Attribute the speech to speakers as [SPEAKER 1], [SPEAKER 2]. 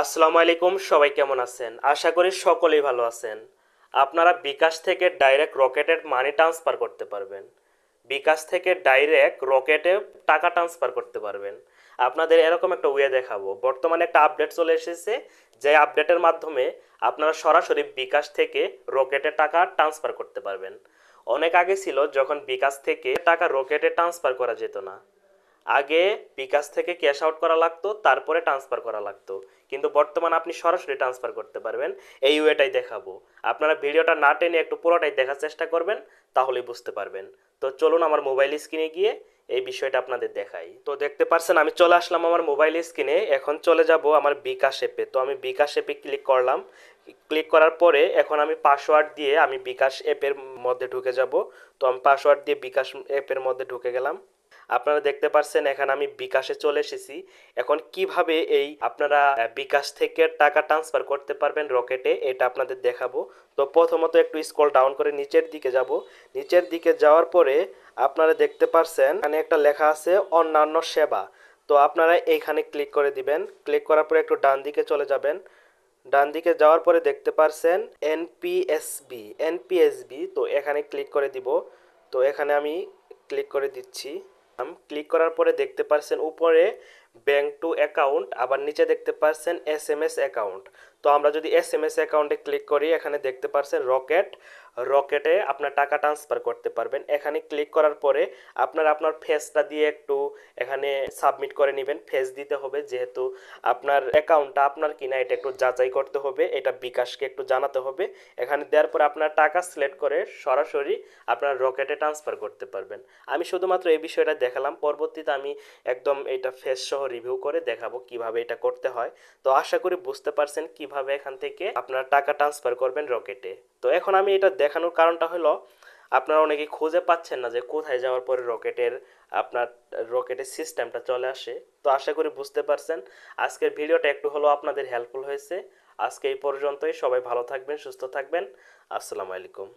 [SPEAKER 1] আসসালামু আলাইকুম, সবাই কেমন আছেন? আশা করি সকলেই ভালো আছেন। আপনারা বিকাশ থেকে ডাইরেক্ট রকেটে মানি ট্রান্সফার করতে পারবেন। বিকাশ থেকে ডাইরেক্ট রকেটে টাকা ট্রান্সফার করতে পারবেন। আপনাদের এরকম একটা ওয়ে দেখাবো। বর্তমানে একটা আপডেট চলে এসেছে, যে আপডেটের মাধ্যমে আপনারা সরাসরি বিকাশ থেকে রকেটে টাকা ট্রান্সফার করতে পারবেন। অনেক আগে ছিল যখন বিকাশ থেকে টাকা রকেটে ট্রান্সফার করা যেত না। আগে বিকাশ থেকে ক্যাশ আউট করা লাগতো, তারপরে ট্রান্সফার করা লাগতো। কিন্তু বর্তমানে আপনি সরাসরি ট্রান্সফার করতে পারবেন। এই ওয়েটাই দেখাবো। আপনারা ভিডিওটা না টেনে একটু পুরোটাই দেখার চেষ্টা করবেন, তাহলেই বুঝতে পারবেন। তো চলুন আমার মোবাইল স্ক্রিনে গিয়ে এই বিষয়টা আপনাদের দেখাই। তো দেখতে পারছেন আমি চলে আসলাম আমার মোবাইল স্ক্রিনে। এখন চলে যাব আমার বিকাশ অ্যাপে। তো আমি বিকাশ অ্যাপে ক্লিক করলাম। ক্লিক করার পরে এখন আমি পাসওয়ার্ড দিয়ে আমি বিকাশ অ্যাপের মধ্যে ঢুকে যাব। তো আমি পাসওয়ার্ড দিয়ে বিকাশ অ্যাপের মধ্যে ঢুকে গেলাম। আপনারা দেখতে পাচ্ছেন এখানে আমি বিকাশে চলে এসেছি। এখন কিভাবে এই আপনারা বিকাশ থেকে টাকা ট্রান্সফার করতে পারবেন রকেটে, এটা আপনাদের দেখাবো। তো প্রথমত একটু স্ক্রল ডাউন করে নিচের দিকে যাব। নিচের দিকে যাওয়ার পরে আপনারা দেখতে পাচ্ছেন এখানে একটা লেখা আছে অন্যান্য সেবা। তো আপনারা এইখানে ক্লিক করে দিবেন। ক্লিক করার পরে একটু ডান দিকে চলে যাবেন। ডান দিকে যাওয়ার পরে দেখতে পারছেন এনপিএসবি, তো এখানে ক্লিক করে দিব। তো এখানে আমি ক্লিক করে দিচ্ছি। ক্লিক করার পরে দেখতে পারছেন উপরে ব্যাংক টু অ্যাকাউন্ট, আবার নিচে দেখতে পারছেন এসএমএস অ্যাকাউন্ট। তো আমরা যদি এসএমএস অ্যাকাউন্টে ক্লিক করি, এখানে দেখতে পারছেন রকেটে আপনার টাকা ট্রান্সফার করতে পারবেন। এখানে ক্লিক করার পরে আপনার আপনার ফেসটা দিয়ে একটু এখানে সাবমিট করে নেবেন। ফেস দিতে হবে, যেহেতু আপনার অ্যাকাউন্টটা আপনার কিনা এটা একটু যাচাই করতে হবে, এটা বিকাশকে একটু জানাতে হবে। এখানে দেওয়ার পরে আপনার টাকা সিলেক্ট করে সরাসরি আপনার রকেটে ট্রান্সফার করতে পারবেন। আমি শুধুমাত্র এই বিষয়টা দেখালাম, পরবর্তীতে আমি একদম এটা ফেস সহ রিভিউ করে দেখাবো কিভাবে এটা করতে হয়। তো আশা করি বুঝতে পারছেন কিভাবে এখান থেকে আপনার টাকা ট্রান্সফার করবেন রকেটে। তো এখন আমি এটা দেখানোর কারণটা হলো, আপনারা অনেকেই খুঁজে পাচ্ছেন না যে কোথায় যাওয়ার পরে আপনার রকেটের সিস্টেমটা চলে আসে। তো আশা করি বুঝতে পারছেন। আজকের ভিডিওটা একটু হলেও আপনাদের হেল্পফুল হয়েছে। আজকে এই পর্যন্তই। সবাই ভালো থাকবেন, সুস্থ থাকবেন। আসসালামু আলাইকুম।